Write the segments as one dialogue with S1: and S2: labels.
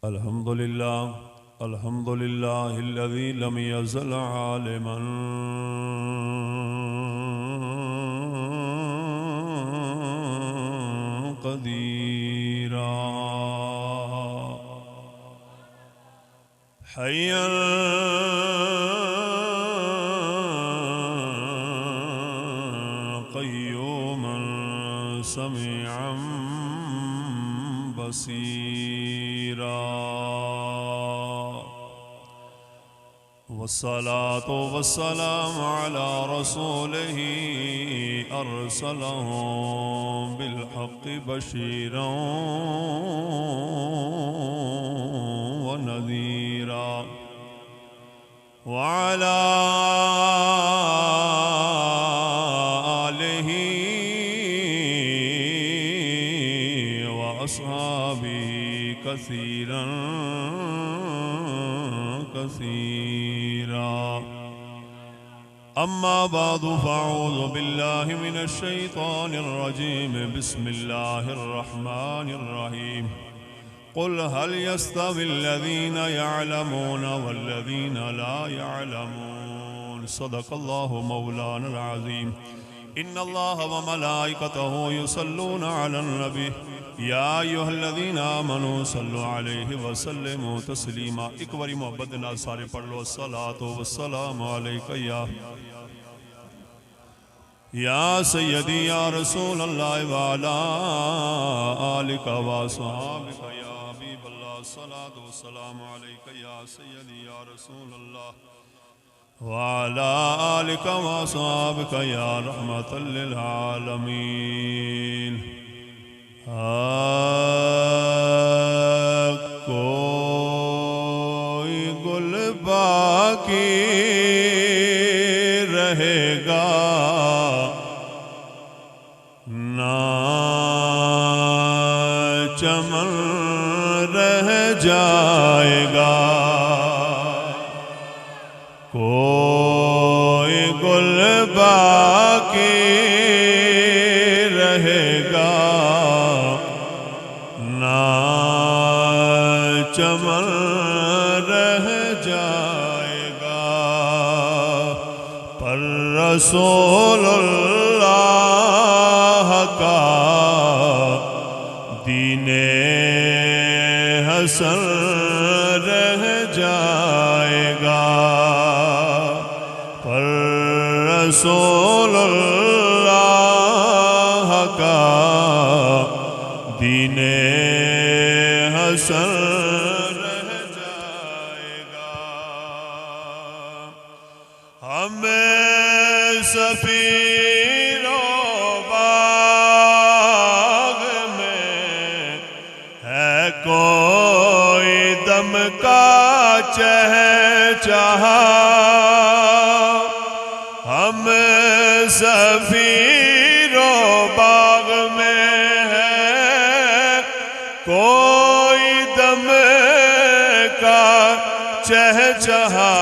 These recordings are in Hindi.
S1: अल्हम्दुलिल्लाह अल्लज़ी लम यज़ल आलिमन क़दीरा हय्यन क़य्यूमन समीअन बसीरा वस्सलातु वस्सलामु अला रसूलिही अरसलहू बिलहक़्क़ि बशीरन व नज़ीरा व अला आलिही व अस्हाबिही कसीरन कसीरा अम्मा बादु फ़अऊज़ु बिल्लाहि मिनश शैतानिर रजीम बिस्मिल्लाहिर रहमानिर रहीम क़ुल हल यस्तविल्लज़ीना यअलमून वल्लज़ीना ला यअलमून सदक़ल्लाहु मौलानल अज़ीम इन्नल्लाह व मलाइकतहु युसल्लूना अलन नबी या अय्युहल्लज़ीना आमनू सल्लु अलैहि व सल्लिमू तस्लीमा। एक बारी मोहब्बत नाल सारे पढ़ लो अस्सलातु वस्सलामु अलैका या सय्यदी या रसूल अल्लाह व अला आलिका व अस्हाबिका या हबीबल्लाह अस्सलातु वस्सलामु अलैका या सय्यदी या रसूल अल्लाह व अला आलिका व अस्हाबिका या रहमतल लिल आलमीन। कोई गुल बाकी रहेगा ना चमन रह जाएगा। कोई गुल बाकी रहेगा ना चमन रह जाएगा। पर रसूलुल्लाह का दीने हसन रह जाएगा। पर रसूलुल्लाह का दीने हसन रह जाएगा। हमें सफीरों बाग में है कोई दम का चहचहा। हम सफीरों बाग में कोई दम का चहचहा।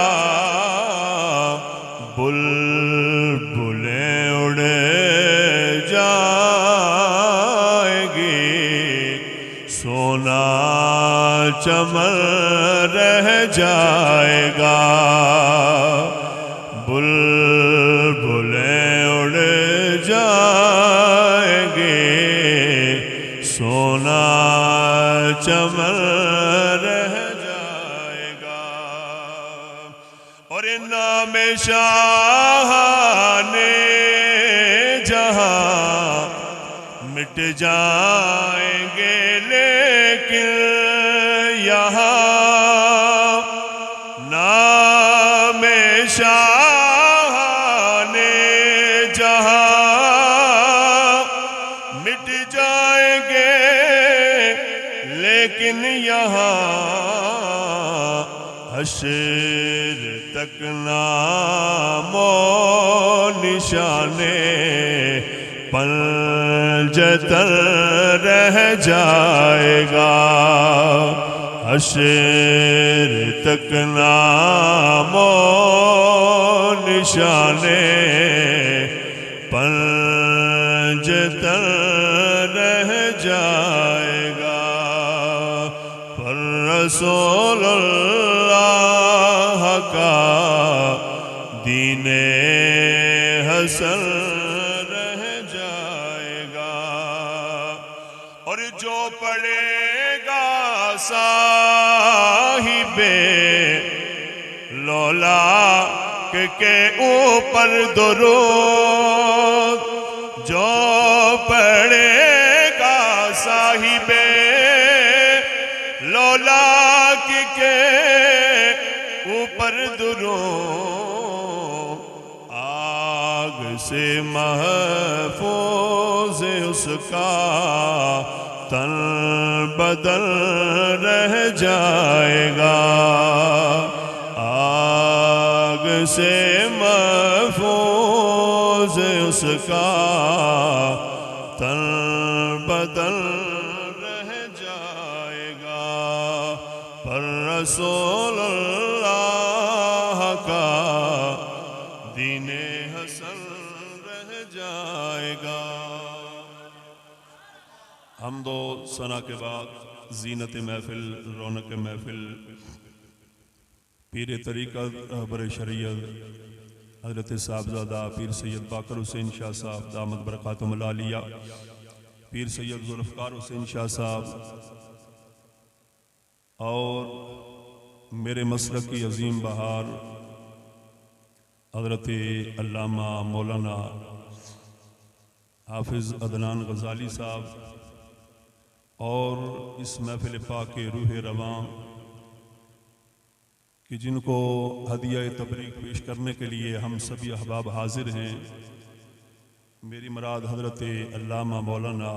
S1: बुलबुलें उड़ जाएगी सोना चमन रह जाएगा। बुलबुलें उड़ जाएगी सोना चमन रह जाएगा। और नाम शाहाने जहां मिट जाएंगे लेकिन यहाँ नाम शाहाने जहां मिट जाएंगे लेकिन यहाँ हश्र तक नामो निशाने पंजतन रह जाएगा। हश्र तक नामो निशाने पंजतन रह जाएगा। पर रसूलुल्लाह का दीने हसन रह जाएगा। और जो पढ़ेगा साहिबे लौला के ऊपर दुरूद, जो पढ़ेगा साहिबे लौला के ऊपर दुरूद, आग से महफूज उसका तन बदन रह जाएगा। आग से महफूज उसका तन बदन रह जाएगा। पर रसूलुल्लाह का दीने हसन रह जाएगा। हमदो सना के बाद जीनत महफिल, रौनक महफिल, पीर तरीक़त रहबर शरीयत हज़रत साहबज़ादा पीर सैयद बाकर हुसैन शाह साहब दामद बरकातुहुल आलिया, पीर सैयद ज़ुल्फ़कार हुसैन शाह साहब और मेरे मसलक की अजीम बहार हज़रत अल्लामा मौलाना हाफिज़ अदनान गज़ाली साहब और इस महफिल पाक के रूह रवां कि जिनको हदिया तबरीक पेश करने के लिए हम सभी अहबाब हाजिर हैं। मेरी मुराद हज़रत अल्लामा मौलाना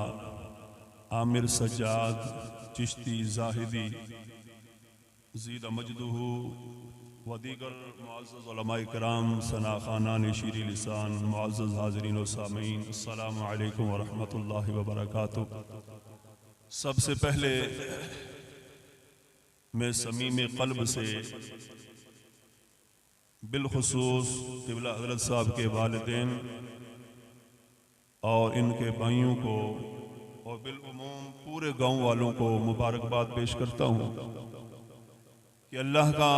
S1: आमिर सज्जाद चिश्ती ज़ाहिदी ज़ीद मजदूहू व दीगर मुअज़्ज़ज़ उलमाए किराम सना ख़ानान शीरी लिसान मुअज़्ज़ज़ हाज़रीन व सामीन, अस्सलामु अलैकुम व रहमतुल्लाहि व बरकातुहू। सबसे पहले मैं समीम क़ल्ब से बिलखुसूस क़िबला हज़रत साहब के वालिदैन और इनके भाइयों को और बिलउमूम पूरे गांव वालों को मुबारकबाद पेश करता हूँ कि अल्लाह का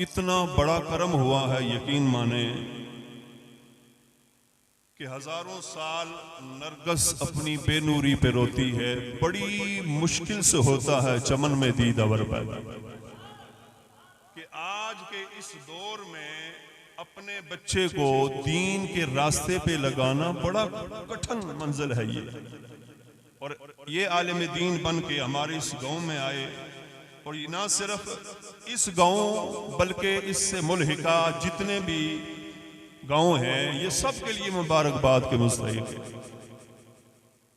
S1: इतना बड़ा करम हुआ है। यकीन माने कि हजारों साल नरगस अपनी बेनूरी पे रोती है, बड़ी मुश्किल से होता है चमन में दीदावर पैदा, कि आज के इस दौर में अपने बच्चे को दीन के रास्ते पे लगाना बड़ा कठिन मंजिल है ये। और ये आलिम दीन बन के हमारे इस गांव में आए, और ना सिर्फ इस गांव बल्कि इससे मुल्हिका जितने भी गांव हैं, ये सब के लिए मुबारकबाद के मुस्तहिक है।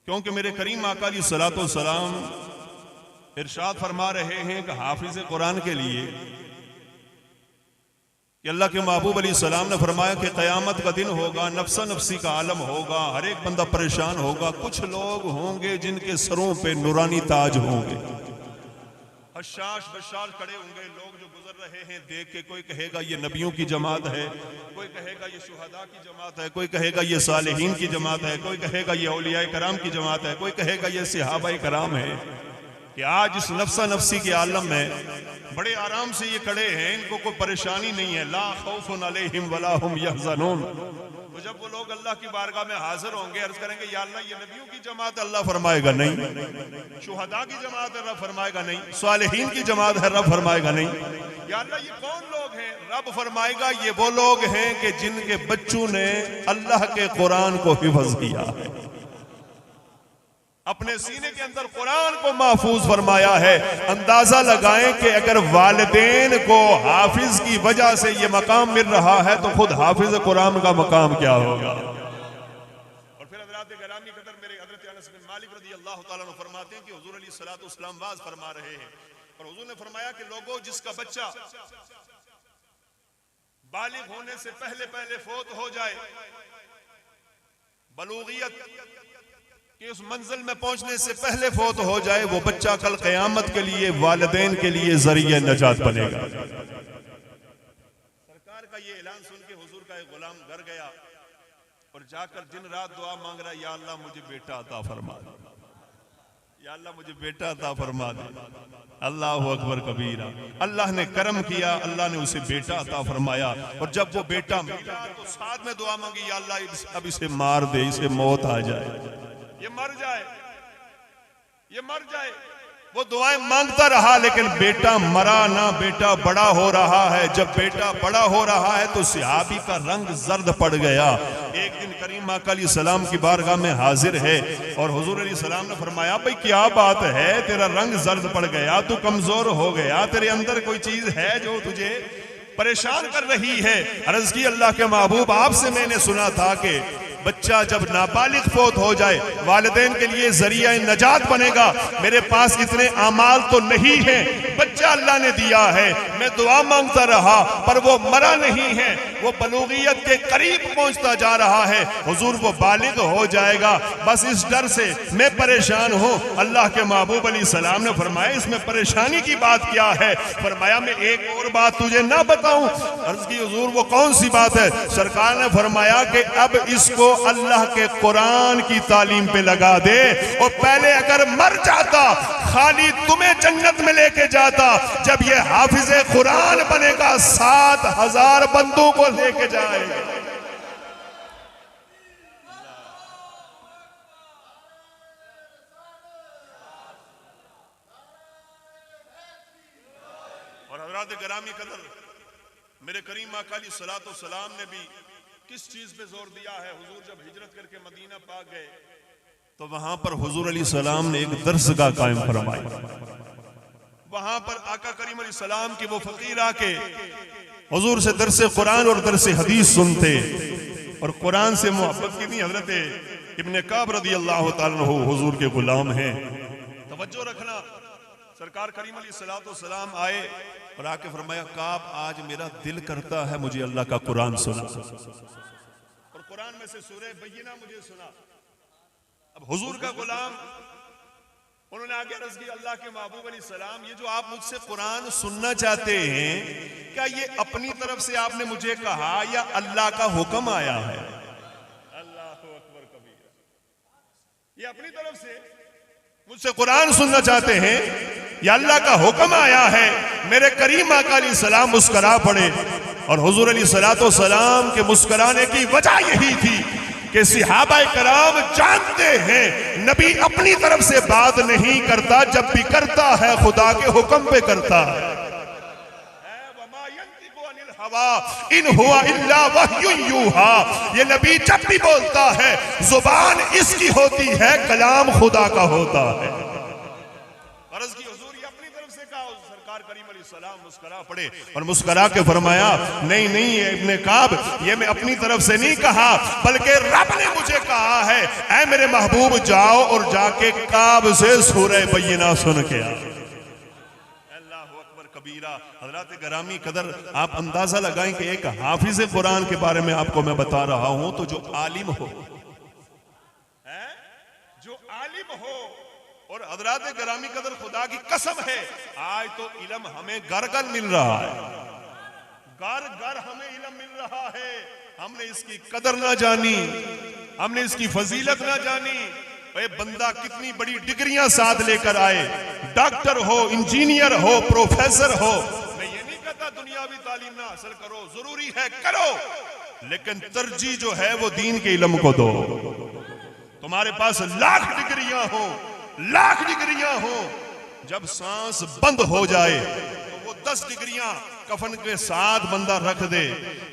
S1: क्योंकि मेरे करीम आका अलैहिस्सलातु वस्सलाम इरशाद फरमा रहे हैं कि हाफिज कुरान के लिए कि अल्लाह के महबूब अलैहिस्सलाम ने फरमाया कि क़यामत का दिन होगा, नफ्सा नफ्सी का आलम होगा, हर एक बंदा परेशान होगा। कुछ लोग होंगे जिनके सरों पे नूरानी ताज होंगे, हशाश बशाश खड़े होंगे। लोग जो गुजर रहे हैं देख के कोई कहेगा ये नबियों की जमात है, कोई कहेगा ये शुहदा की जमात है, कोई कहेगा ये सालिहीन की जमात है, कोई कहेगा ये औलिया कराम की जमात है, कोई कहेगा ये सहाबा कराम है। कि आज इस नफ्सा नफ्सी के आलम में बड़े आराम से ये खड़े हैं, इनको कोई परेशानी नहीं है। ला खौफुन अलैहिम वला हुम यहज़नून। तो जब वो लोग अल्लाह की बारगाह में हाजिर होंगे, अर्ज करेंगे या अल्लाह ये नबियों की जमात है, अल्लाह फरमाएगा नहीं। शुहदा की जमात है, रब फरमाएगा नहीं। सालिहीन की जमात है, रब फरमाएगा नहीं। या अल्लाह ये कौन लोग हैं, रब फरमाएगा ये वो लोग हैं कि जिनके बच्चों ने अल्लाह के कुरान को हिफ्ज़ किया है, अपने सीने के अंदर कुरान को महफूज फरमाया है। अंदाजा लगाएं कि अगर वालिदैन को हाफिज की वजह से ये मकाम मिल रहा है तो खुद हाफिज कुरान का मकाम क्या होगा। और फिर हज़रात गिरामी कदर मेरे हज़रत अनस बिन मालिक रज़ियल्लाहु तआला अन्हु फरमाते हैं कि हुज़ूर अलैहिस्सलातु वस्सलाम वाज़ फरमा रहे हैं, और हुज़ूर ने फरमाया कि लोगों, जिसका बच्चा बालिग होने से पहले पहले फौत हो जाए, बलूगियत कि उस मंजिल में पहुंचने से पहले फौत हो जाए, वो बच्चा कल क़यामत के लिए वालिदैन के लिए ज़रिए नजात बनेगा। सरकार का ये ऐलान सुन के हुजूर का एक गुलाम घर गया और जाकर दिन रात दुआ मांग रहा है, या अल्लाह मुझे बेटा अता फरमा। या अल्लाह मुझे बेटा अता फरमा दे। अल्लाह अकबर कबीरा। अल्लाह ने करम किया, अल्लाह ने उसे बेटा अता फरमाया। और जब वो बेटा मिला तो साथ में दुआ मांगी, या अल्लाह अब इसे मार दे, इसे मौत आ जाए, ये मर जाए, ये मर जाए। वो दुआएं मांगता रहा लेकिन बेटा मरा ना, बेटा बड़ा हो रहा है। जब बेटा बड़ा हो रहा है तो सहाबी का रंग जर्द पड़ गया। एक दिन करीम आका अलैहि सलाम की बारगाह में हाजिर है और हुजूर अलैहि सलाम ने फरमाया, भाई क्या बात है, तेरा रंग जर्द पड़ गया, तू कमजोर हो गया, तेरे अंदर कोई चीज है जो तुझे परेशान कर रही है। अर्ज की, अल्लाह के महबूब, आपसे मैंने सुना था कि बच्चा जब नाबालिग फोत हो जाए वालिदैन के लिए जरिया नजात बनेगा। मेरे पास इतने अमाल तो नहीं है, बच्चा अल्लाह ने दिया है, मैं दुआ मांगता रहा पर वो मरा नहीं है, वो बलूगियत के करीब पहुंचता जा रहा है। हुजूर वो बालिग हो जाएगा, बस इस डर से मैं परेशान हूँ। अल्लाह के महबूब अलैहि सलाम ने फरमाया, इसमें परेशानी की बात क्या है? फरमाया, मैं एक और बात तुझे ना बताऊं? अर्ज की, हुजूर वो कौन सी बात है? सरकार ने फरमाया कि अब इसको अल्लाह के कुरान की तालीम पे लगा दे, और पहले अगर मर जाता खाली तुम्हें जन्नत में लेके जाता, जब ये हाफिज़े कुरान बनेगा 7,000 बंदों को लेके जाएगा। और हज़रात गिरामी कदर, मेरे करीम आका अलैहि सलाम ने भी किस चीज पे जोर दिया है? हुजूर जब हिजरत करके मदीना पाक गए तो वहां पर हुजूर अलैहि सलाम ने एक दरसगाह कायम फरमाई। वहां पर आका करीम अलैहि सलाम के वो फकीर आके हुजूर से दरस कुरान और दरस हदीस सुनते और कुरान से मोहब्बत की भी। हजरत इब्ने काब रदियल्लाहु ताला अन्हु हुजूर के गुलाम हैं। तवज्जो रखना, सरकार करीम अलैहि सलाम आए और आके फरमाया, काब आज मेरा दिल करता है मुझे अल्लाह का कुरान सुना, और कुरान में से सूरह बय्यिना मुझे सुना। अब हुजूर का गुलाम, उन्होंने आगे अर्ज की, अल्लाह के महबूब अलैहिस्सलाम, ये जो आप मुझसे कुरान सुनना चाहते हैं, क्या ये अपनी तरफ से आपने मुझे कहा या अल्लाह का हुक्म आया है? अल्लाह अकबर कबीरा। ये अपनी तरफ से मुझसे कुरान सुनना चाहते हैं या अल्लाह का हुक्म आया है? मेरे करीम आका अलैहिस्सलाम मुस्कुरा पड़े, और हुजूर अलैहिस्सलाम के मुस्कुराने की वजह यही थी कि सहाबा कराम जानते हैं नबी अपनी तरफ से बात नहीं करता, जब भी करता है खुदा के हुक्म पे करता है। इन हुआ इल्ला वह्युन यूहा, ये नबी जब भी बोलता है जुबान इसकी होती है, कलाम खुदा का होता है। अर्ज़ की, हुजूर ये अपनी तरफ से कहा? सरकार करीम अलैहिस्सलाम मुस्कुरा पड़े और मुस्कुरा के फरमाया, नहीं नहीं इब्ने काब, ये मैं अपनी तरफ से नहीं कहा, बल्कि रब ने मुझे कहा है, ऐ मेरे महबूब जाओ और जाके काब से सूरह बय्यिना सुन के आओ। हज़रात गिरामी कदर, आप अंदाजा लगाएं कि एक हाफिज़ कुरान के बारे में आपको मैं बता रहा हूं, तो जो आलिम हो, जो आलिम हो, और हज़रात गिरामी कदर खुदा की कसम है, आज तो इल्म हमें घर घर मिल रहा है, घर घर हमें इल्म मिल रहा है। हमने इसकी कदर ना जानी, हमने इसकी फजीलत ना जानी। बंदा कितनी बड़ी डिग्रियां साथ लेकर आए, डॉक्टर हो, इंजीनियर हो, प्रोफेसर हो, मैं ये नहीं कहता दुनियावी तालीम ना हासिल करो, जरूरी है करो, लेकिन तरजीह जो है वो दीन के इल्म को दो। तुम्हारे पास लाख डिग्रियां हो, लाख डिग्रियां हो, जब सांस बंद हो जाए तो वो 10 डिग्रियां कफन के साथ बंदा रख दे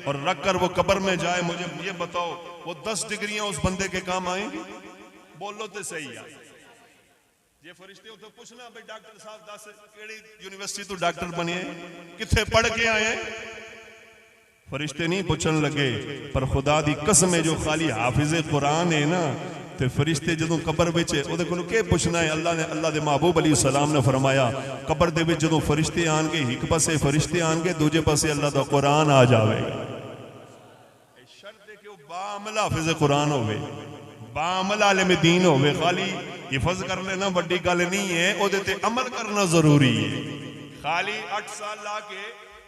S1: और रख कर वो कब्र में जाए। मुझे ये बताओ, वो 10 डिग्रियां उस बंदे के काम आएंगी? बोलो तो सही है। ये फरिश्ते तो पूछना, भाई डॉक्टर साहब दस केड़ी यूनिवर्सिटी तो डॉक्टर बने, किथे पढ़ के आए? फरिश्ते नहीं पूछन लगे, पर खुदा दी कसम है जो खाली हाफिज़े कुरान है ना, ते फरिश्ते जदों कब्र विच ओदे कोलों के पूछना है? अल्लाह ने, अल्लाह दे महबूब अलैहि सलाम ने फरमाया, कब्र दे विच जदों फरिश्ते आणगे, एक पासे फरिश्ते आणगे, दूजे पासे अल्लाह दा कुरान आ जाएगा। शर्त है कि वो बाअमल हाफिज़े कुरान होवे, बाअमल आलिम दीन होवे। खाली हिफज कर लेना बड़ी गल नहीं है, ओदे ते अमल करना जरूरी है। खाली 8 साल ला के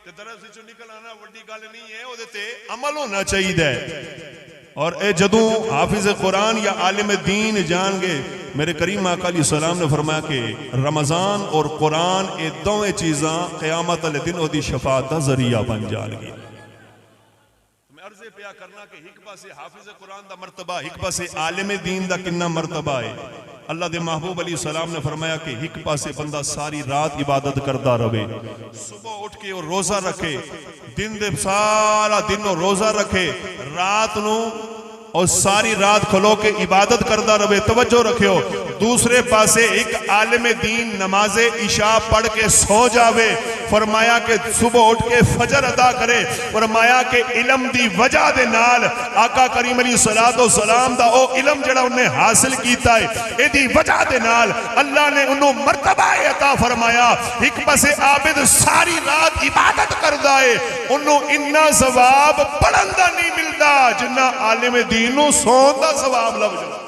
S1: ते दरस विचों निकल आना वड्डी गल नहीं है, ओदे ते अमल होना चाहिए। और ए जदों हाफिज कुरान या आलिम दीन जान गए, मेरे करीम आका अलैहि सलाम ने फरमाया कि रमजान और कुरान ये दोवें चीज़ां क़यामत वाले दिन ओदी शफाअत दा ज़रिया बन जाएगी। मैं अर्ज़े पिया करना कि एक पासे हाफिज कुरान दा मर्तबा, एक पासे आलिम दीन दा कितना मर्तबा है। अल्लाह दे महबूब अलैहि सलाम ने फरमाया कि एक पासे बंदा सारी रात इबादत करता रहे, सुबह उठ के और रोजा रखे, दिन दे सारा दिन और रोजा रखे, रात नू और सारी रात खलो के इबादत करता रहे, तवज्जो रखियो। दूसरे पासे एक आलिम दीन नमाज इशा पढ़ के सो जावे, फरमाया कि सुबह उठ के फजर अदा करे, फरमाया कि इल्म दी वजह दे नाल आका करीम अलैहिस्सलातु वस्सलाम दा ओ इल्म जड़ा उन्हें हासिल कीता है, एदी वजह दे नाल अल्लाह ने उन्हों मर्तबा अता फरमाया। एक पासे आबिद सारी रात इबादत करदा है, उन्हों इन्ना सवाब पढ़न दा नहीं मिलता जिन्ना आलिम दीन नूं सोण दा सवाब लभ जांदा।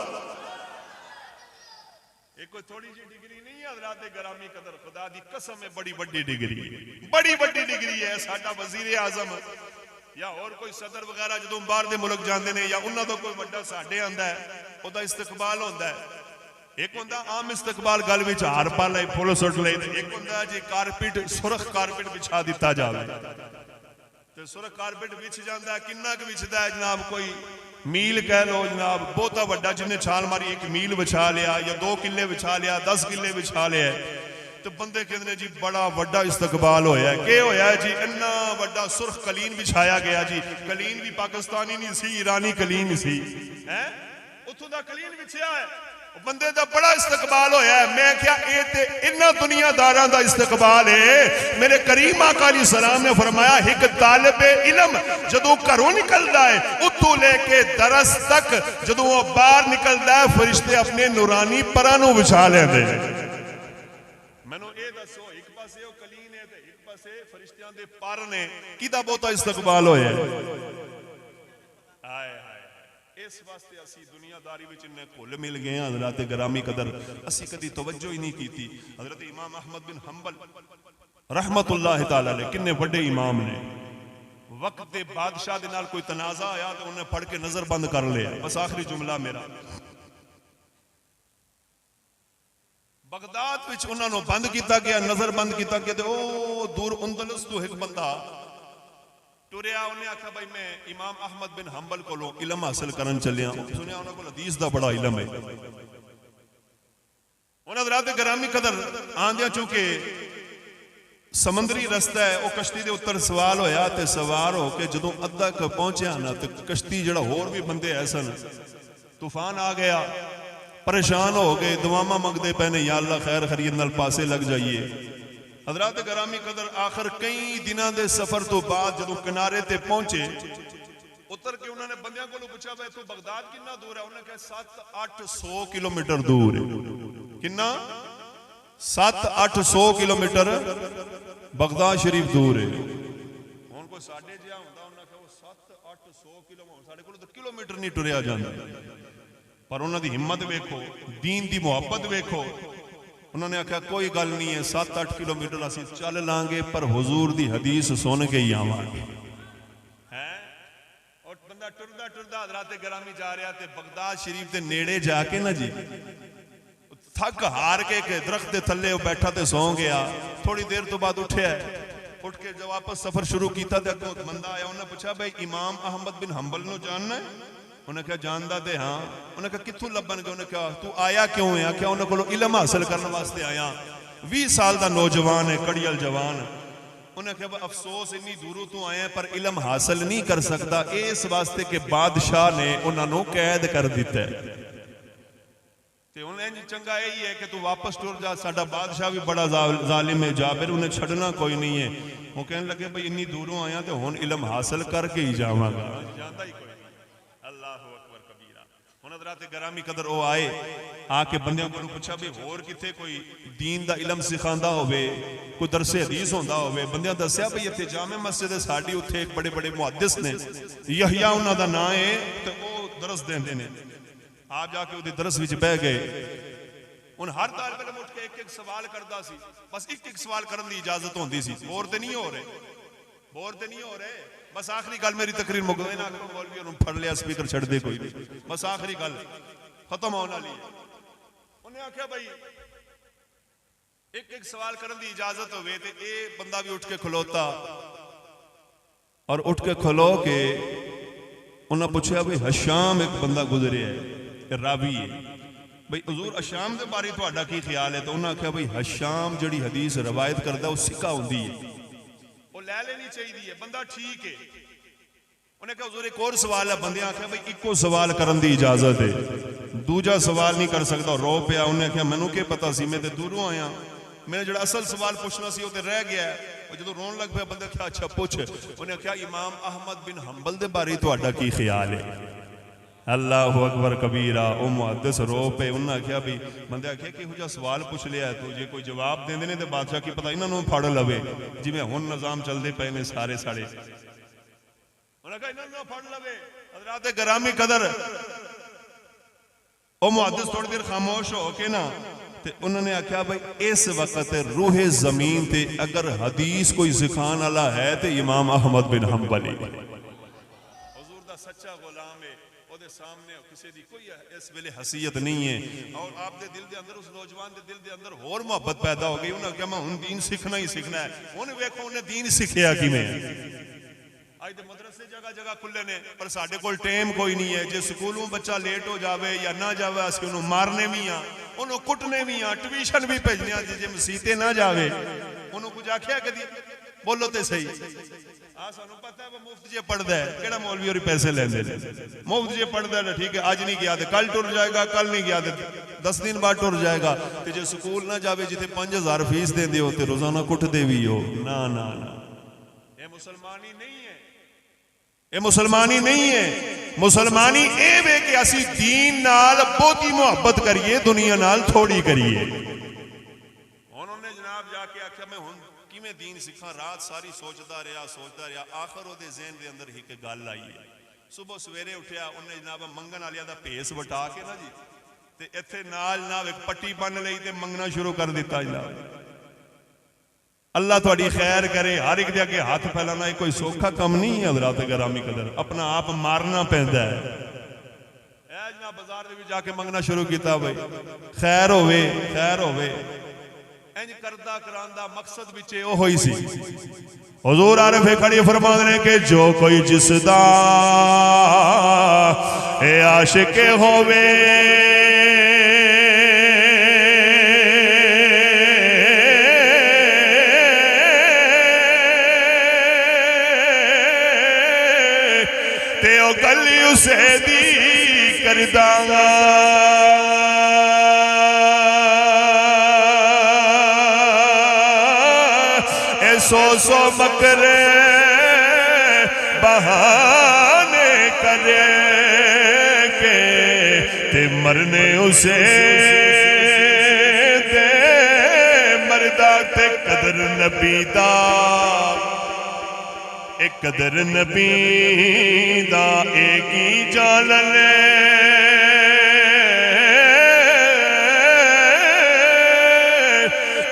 S1: कोई थोड़ी जी डिग्री नहीं है हज़रात गिरामी कदर, खुदा दी कसम है बड़ी बड़ी डिग्री, बड़ी बड़ी डिग्री है। साडा वजीर आजम या और कोई सदर वगैरह जदों बाहर दे मुल्क जाते हैं या उन्हां दा कोई बड़ा साडे आंदा है, ओदा इस्तकबाल होंदा है। एक होंदा आम इस्तकबाल, गल विच हार पा ले, फुल सुट ले। एक होंदा जी कारपेट, सुरख कारपेट बिछा दिता जावे ते सुरख कारपेट बिछ जांदा है। किन्ना क बिछदा है जनाब, कोई मील कह लो जनाब, बहुता वड्डा जिन्हें छाल मारी 1 मील बिछा लिया या 2 किले बिछा लिया, 10 किले बिछा लिया, तो बंदे कहते जी बड़ा वड्डा इस्तकबाल होया। क्या होया जी, इन्ना वड्डा सुर्ख कलीन बिछाया गया जी। कलीन भी पाकिस्तानी नहीं सी, ईरानी कलीन सी है, उथों दा कलीन बिछया है, बंदे दा बड़ा इस्तकबाल होया है। मैं क्या ये ते इन्ना दुनियादारां दा इस्तकबाल है। मेरे करीम आका अलैहि सलाम ने फरमाया एक तालिबे इल्म जदों घरों निकलदा है उतों लेके दरस तक जदों वो बाहर निकलदा है, फरिश्ते अपने नूरानी परां नूं विछा लैंदे ने। मैनूं ये दसो, एक पासे वो कलीन है ते एक पासे फरिश्तियां दे पर ने, किदा बहुता इस्तकबाल होया है। इस वास्ते असी दुनियादारी विच इन्ने घुल मिल गए हैं हज़रात गिरामी कदर, असी कदी तवज्जो ही नहीं की। हज़रत इमाम अहमद बिन हंबल रहमतुल्लाह तआला अलैह किन्ने बड़े इमाम ने, वक्त दे बादशाह दे नाल कोई तनाज़ा आया तो उन्हें पढ़ के नजर बंद कर लिया। बस आखिरी जुमला मेरा, बगदाद विच उन्होंने बंद किया गया, नजर बंद किया गया, तो ओ दूर अंदलुस तो एक बंदा टुरिया, उन्हें आखा भाई मैं इमाम अहमद बिन हंबल को इल्म हासिल करन चलिया। सुनिया उन्होंने को हदीस दा बड़ा इल्म है। उन्हें हज़रात गिरामी कदर आंदिया चूंकि समंदरी रास्ता है, वो कश्ती के उत्तर सवार होया ते सवार होके जदों अद्धा क पहुंचा ना तो कश्ती जड़ा होर भी बंदे है सन, तूफान आ गया, परेशान हो गए, दुआवां मंगते पे ने, या अल्लाह खैर खरीद नाल पासे लग जाइए। हज़रात गिरामी कदर आखिर कई दिनों के सफर तो बाद जदों किनारे ते पहुंचे, उतर के उन्होंने बंदियां को पूछा भाई तू बगदाद कितना दूर है? उन्होंने कहा 700-800 किलोमीटर दूर है। कितना? 700-800 किलोमीटर बगदाद शरीफ दूर है। हुण कोई साडे जिहा हुंदा उन्होंने कहा 700-800 किलोमीटर, साडे कोल तो किलोमीटर नहीं टुरिया जांदा, पर उन्हां दी हिम्मत वेखो, दीन दी मुहब्बत वेखो। उन्होंने आख्या कोई गल नहीं है, 7-8 किलोमीटर असीं चल लांगे पर हुजूर दी हदीस सुन के ही आवांगे। और बंदा टुरदा टुरदा हज़रात गिरामी जा रहा ते बगदाद शरीफ के नेड़े जाके ना जी थक हार के दरख्त के थले बैठा ते सौ गया। थोड़ी देर तो बाद उठया, उठ के जब वापस सफर शुरू किया तो अगों बंदा आया, उन्हें पूछा भाई इमाम अहमद बिन हंबल नूं जानना है? उन्हें कहा जानदा ते हाँ। उन्हें कहा कित्थों लभन गए? उन्हें कहा तू आया क्यों है? क्या उन्हें कोलों इल्म हासिल करने वास्ते आया, 20 साल का नौजवान है, कड़ियल जवान। उन्हें कहा अफसोस इन्नी दूरों तू आए पर इल्म हासिल नहीं कर सकता, इस वास्ते के बादशाह ने उन्होंने कैद कर दिता है। चंगा यही है कि तू वापस टुर जा, साडा बादशाह भी बड़ा जालिम है, जाबिर उन्हें छड़ना कोई नहीं है। वो कहने लगे भाई इन्नी दूरों आया तो हुण इल्म हासिल करके ही जावांगा। जानदा ही कोई अल्लाह अकबर कबीरा। हुण हज़रात गिरामी कदर वो आए, आके बंदियां को पूछा भी होर किथे कोई दीन दा इल्म सिखांदा होवे, कोई दरसे हदीस होंदा होवे। बंदियां दस्सिया भाई इत्थे जामे मस्जिद है साडी, उत्थे एक बड़े बड़े मुहद्दिस ने, यहया उन्हां दा नाम है, ते वो दरस देंदे ने। आप जाके उहदे दरस विच बह गए। उन हर तालिब इल्म उठ के एक एक सवाल करदा सी, बस एक एक सवाल करन दी इजाजत होंदी सी, होर ते नहीं हो रहे। बोर तो नहीं हो रहे? बस आखिरी गल मेरी तकरीर मुक गई ना, मौलवी और फड़ लिया स्पीकर छड़ दे कोई नहीं, बस आखिरी गल खत्म होने वाली है। उन्हें आख्या भाई एक एक सवाल करने की इजाजत हो तो ये बंदा भी उठ के खलोता और उठ के खलो के उन्हें पूछा भाई हशाम एक बंदा गुजरे है रावी है भाई हजूर हशाम के बारे तुहाडा की ख्याल है? तो उन्हें आख्या भाई हशाम जड़ी हदीस रवायत करता वो सिक्का होंदी है, वो लै लेनी चाहिए, बंदा ठीक है। उन्हें कहा हजूर एक और सवाल है, बंदे आख्या भाई इको सवाल करने की इजाजत है, दूजा सवाल नहीं कर सकता, रो पिया। उन्हें आख्या मैनू क्या पता सी, मैं तो दूरों आया, मैंने जो असल सवाल पूछना सी वो तो रह गया है। जो रोन लग पाया बंदा क्या अच्छा पूछ। उन्हें आख्या इमाम अहमद बिन हंबल दे बारे तुहाडा की ख्याल है? अल्लाह अकबर कबीरा। ओ मुहद्दिस रो पे। उन्हें आख्या भी बंदे आख्या कि जो सवाल पूछ लिया तू जे कोई जवाब देंदे ने ते बादशाह की पता इन्होंने फड़ लवे जिवें हुण निजाम चलते पे ने सारे साढ़े। उन्हें कहा इन्होंने फड़ लवे। हज़रात गिरामी कदर ओ मुहद्दिस थोड़ी देर खामोश हो के ना ते उन्होंने आख्या भाई इस वक्त रूहे जमीन ते अगर हदीस कोई सिखाने वाला है तो इमाम अहमद बिन हंबल ही हुजूर दा सच्चा गुलाम है। ओदे सामने किसी दी कोई इस वेले हसीयत नहीं है और आपके दिल के अंदर उस नौजवान के दिल के अंदर होर मोहब्बत पैदा हो गई। उन्हें क्या मैं हुण दीन सीखना ही सीखना है। हुण वेखो उन्हें दीन सीखिया किवें। आज तो मदरसे जगह जगह खुले ने पर साडे कोल टाइम कोई नहीं है। जे स्कूलों बच्चा लेट हो जाए या ना जाए असीं उन्होंने मारने भी हाँ, उन्होंने कुटने भी हाँ, ट्यूशन भी भेजने जे मसीते ना जाए उन्होंने कुछ आख्या कदी? बोलो तो सही। हाँ सानू पता है वो मुफ्त जे पढ़ता है, केड़ा मौलवी और पैसे लेंदे ने। मुफ्त जे पढ़ता है ठीक है, अज नहीं गया तो कल टुर जाएगा, कल नहीं गया तो 10 दिन बाद टुर जाएगा। तो जो स्कूल ना जाए जिथे 5000 फीस देंदे हो तो रोजाना कुटदे भी हो। ना ना ना, ये मुसलमानी नहीं है, ये मुसलमानी नहीं है। मुसलमानी ये वे कि असी दीन नाल बहुती मुहब्बत करिए, दुनिया नाल थोड़ी करिए। उन्होंने जनाब जाके आख्या मैं हुण किवें दीन सीखा। रात सारी सोचता रहा आखिर वो ज़हन के अंदर एक गल आई है। सुबह सवेरे उठया उन्हें जनाब मंगन वालियां दा भेस वटा के ना जी ते इत्थे नाल ना एक पट्टी बन लई ते मंगना शुरू कर दिता। जनाब अल्लाह थोड़ी खैर करे। हर एक अगे हाथ फैलाना कोई सौखा कम नहीं है। हज़रात गिरामी कदर अपना आप मारना पैंदा है। जनाब बाजार दे विच जाके मंगना शुरू किया भाई खैर होवे खैर होवे। इंज करदा करांदा मकसद विच ओ होई सी। हुजूर आरिफ खड़ी फरमांदे ने कि जो कोई जिसदा ए आशिक होवे गली उसे दी कर दांगा। सौ मकरे बहाने करे के ते मरने उसे दे मरदा ते कदर नबी दा एक कदर नबी दा एक ही जान ले।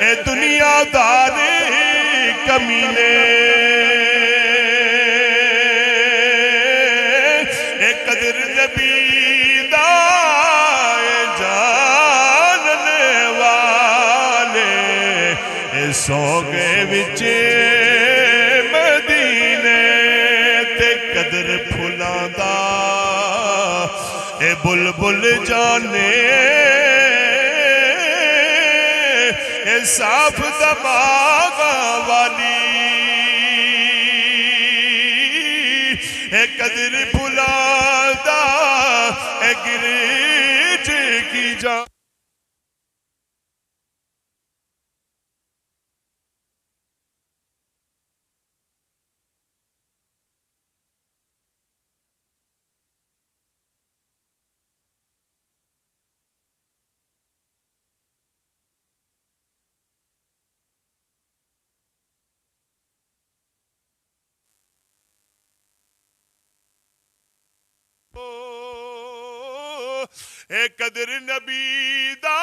S1: ए दुनियादारी कमीने एक कदर नबी दा जानने वाले सौ गए विच कदर फुलां दा ए बुलबुल जाने ए साफ दमाग वाली ए कदर फुलां दा ए गिरज की जा। ए कदर नबी दा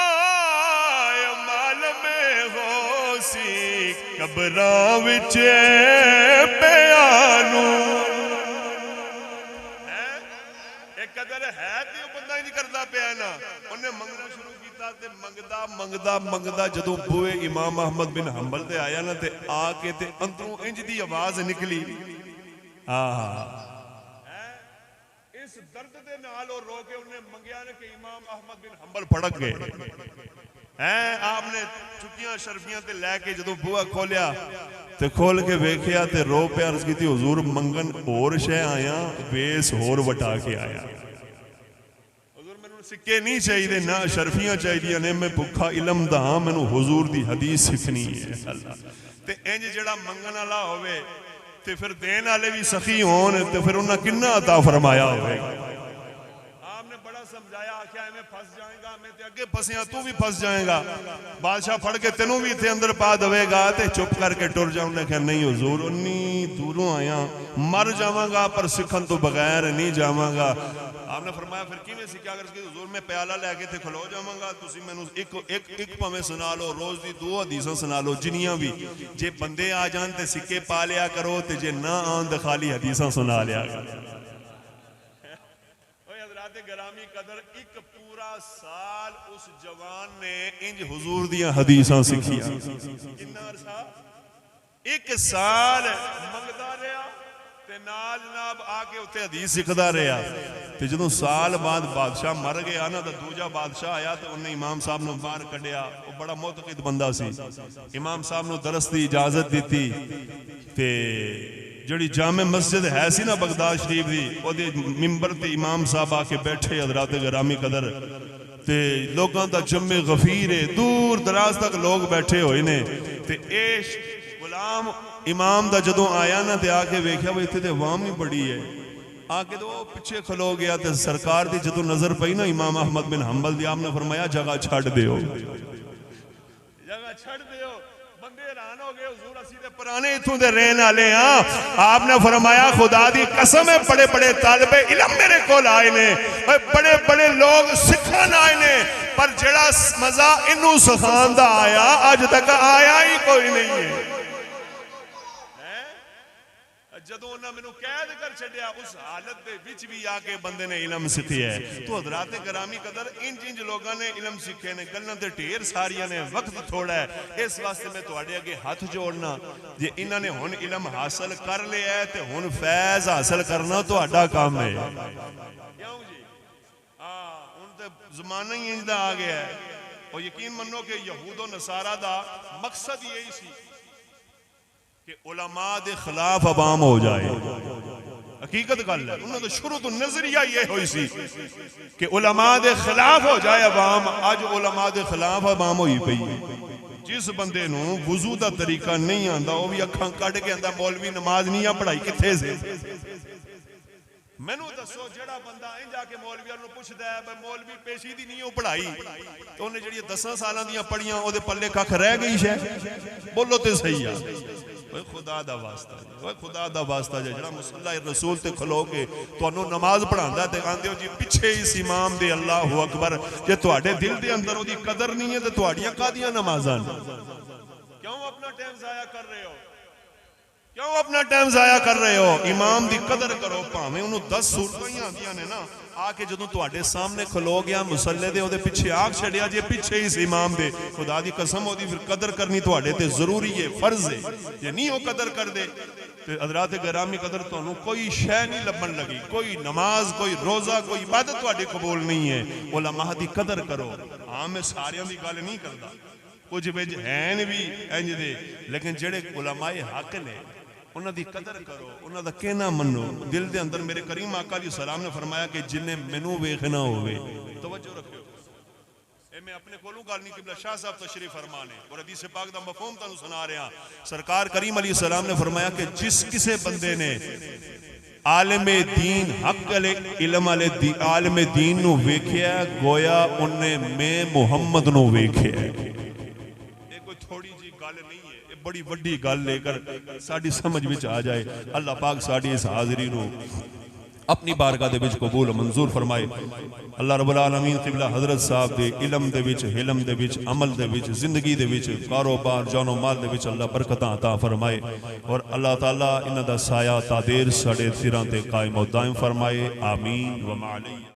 S1: माल में हो सी कबरां विच पियानू कदर है ते बंदा ही नहीं करता पिया ना उन्हें मंगना शुरू किया ते मंगदा मंगदा मंगदा जदों बूए इमाम अहमद बिन हंबल ते आया ना ते आके ते अंदरों इंज दी आवाज निकली इस दर्द दे नाल और रो के उन्हें मंगया ने कि इमाम अहमद बिन हंबल फड़क गए हैं आपने चुकियां शर्फियां ते लेके जदों बुआ खोलिया ते खोल के वेखिया ते रो पे अर्ज की हुजूर मंगन होर शे आया बेस होर वटा के आया हुजूर मैनू सिक्के नहीं चाहिए ना शर्फियां चाहिए ने मैं भुखा इलम दा मैनू हुजूर दी हदीस सीखनी है अल्लाह ते इंज जेड़ा मंगन वाला होवे ते फिर देन वाले भी सखी होन ते फिर उन्हां किन्ना अता फरमाया होवे आपने बड़ा समझाया आख्या मैं फंस जाएगा मैं ते अगे फसिया तू भी फंस जाएगा बादशाह फड़ के तेनू भी इथे अंदर पा देगा ते चुप करके टुर जाऊं ने कहा नहीं हुजूर उन्नी दूरों आया मर जावांगा पर सिखन तो बगैर नहीं जावांगा आपने फरमाया फिर किवें सीखा अगर हुजूर मैं प्याला लेके थे खलो जावांगा तुसी मैनू एक भावें सुना लो रोज दी 2 हदीसां सुना लो जिन्नियां भी जे बंदे आ जान ते सिक्के पा लिया करो ते जे ना आन ते खाली हदीसां सुना लिया करो गरामी कदर एक पूरा साल उस जवान ने इंज हुजूर दियां हदीसां सीखियां कितना अरसा एक साल मंगदा रहा ते नाल जनाब आके उत्ते हदीस सीखदा रहा ते जदों साल बाद बादशाह मर गया ना तो दूजा बादशाह आया तो उन्हें इमाम साहब ने बाहर कढ़िया वो बड़ा मुतकिद बंदा सी इमाम साहब ने दरस की इजाजत दी ते जड़ी जामे मस्जिद है सी ना बगदाद शरीफ दी ओदे मिंबर ते इमाम साहब आके बैठे हजरात गरामी कदर ते लोगों दा जम्मे गफीर है दूर दराज तक लोग बैठे हुए ने ते ए गुलाम इमाम दा जदों आया ना ते आके वेख्या वो इत्थे ते अवाम ही बड़ी है आके तो पीछे खलो गया ते सरकार दी जदों नजर पई ना इमाम अहमद बिन हंबल दी आपने फरमाया जगह छड़ दियो जगह छड़ दियो बंदे हैरान हो गए हुजूर असी ते पुराने इथों दे रहने वाले हां आपने फरमाया खुदा दी कसम है बड़े बड़े तालिबे इल्म मेरे कोल आए ने बड़े बड़े लोग सिखण आए ने पर जेड़ा मजा इनू सिखाण दा आया अज तक आया ही कोई नहीं है जदों उन्हें मैनू कैद कर छड्या उस हालत दे विच भी आके बंदे ने इलम सीखिया है तो हजरात गरामी कदर इंज इंज लोगों ने इलम सीखे ने गल्लां ते ढेर सारियां ने वक्त थोड़ा है इस वास्ते मैं तुहाडे अगे हाथ जोड़ना जे इन्हां ने हुण इलम हासिल कर लिया है ते हुण फैज़ हासिल करना तुहाडा काम है क्यों जी हुण ते ज़माना ही इंज दा आ गया है और यकीन मनो कि यहूद और नसारा दा मकसद यही सी कि उलमा दे खिलाफ अवाम हो जाए हकीकत गल है उन्होंने तो शुरू तो नजरिया ये हुई सी कि उलमा दे खिलाफ हो जाए अवाम अज उलमा दे खिलाफ अवाम हुई पई जिस बंदे नू वुजू दा तरीका नहीं आंदा वो भी अखां कट के आंदा मौलवी नमाज नहीं आ पढ़ाई किथे से मैनू दसो जेड़ा बंदा इंज आके मौलवियां नू पुछदा है भाई मौलवी पेशी दी नहीं हो पढ़ाई तो उन्हें जेड़ी 10 सालां दियां पढ़ियां ओदे पल्ले कख रह गई शै बोलो ते सही आ खुदा दा वास्ता खुदा दा वास्ता जेड़ा मुसल्ला रसूल ते खलो के तुहानू नमाज पढ़ांदा ते आंदे हो जी पिछे इस इमाम दे अल्लाहु अकबर जे तुहाडे दिल दे अंदर ओदी कदर नहीं है ते तुहाडियां कादियां नमाज़ां क्यों अपना टाइम जाया कर रहे हो क्यों अपना टाइम जाया कर रहे हो इमाम दी कदर करो भावें उन्होंने 10 सूरतां ही आंदियां ने ना आके जदों तुहाडे सामने खलो गया मुसल्ले दे ओदे पिछे आग छड़िया जे पिछे इस इमाम दे खुदा दी कसम ओदी फिर कदर करनी तुहाडे ते जरूरी है फर्ज है जे नहीं हो कदर कर दे ते हज़रात गिरामी कदर तुहानू कोई शै नहीं लभन लगी कोई नमाज कोई रोजा कोई इबादत तुहाडी कबूल नहीं है उलमा दी कदर करो हां मैं सारियां दी गल नहीं करदा कुछ विच हैं भी इंज दे लेकिन जेड़े उलमाए हक ने उन्हां दी कदर करो उन्हां दा कहना मनो दिल दे अंदर मेरे करीम आका अलैहि सलाम ने फरमाया कि जिन्ने मैनू वेखना होवे तवज्जो रखियो ए मैं अपने कोलों गल नहीं किबला शाह साहब तशरीफ फरमाने और हदीस पाक दा मफहूम तुहानू सुना रहा सरकार करीम अलैहि सलाम ने फरमाया कि जिस किसे बंदे ने आलिम दीन हक इल्म वाले आलिम दीन नू वेखिया गोया उन्ने मैं मुहम्मद नू वेखिया ये कोई थोड़ी जी गल नहीं है बड़ी वड्डी गल लेकर साड़ी समझ विच आ जाए अल्लाह पाक साड़ी इस हाज़री नू अपनी बारगाह दे विच कबूल मंजूर फरमाए। अल्लाह रब्बुल आलमीन क़िबला हज़रत साहब दे इलम दे विच, हिलम दे विच, अमल दे विच, जिंदगी दे विच, कारोबार जानो माल दे विच अल्लाह बरकतां अता फरमाए और अल्लाह ताला इन्हां दा साया तादेर साडे सिरां ते कायम व दायम फरमाए। आमीन व माअलैहि।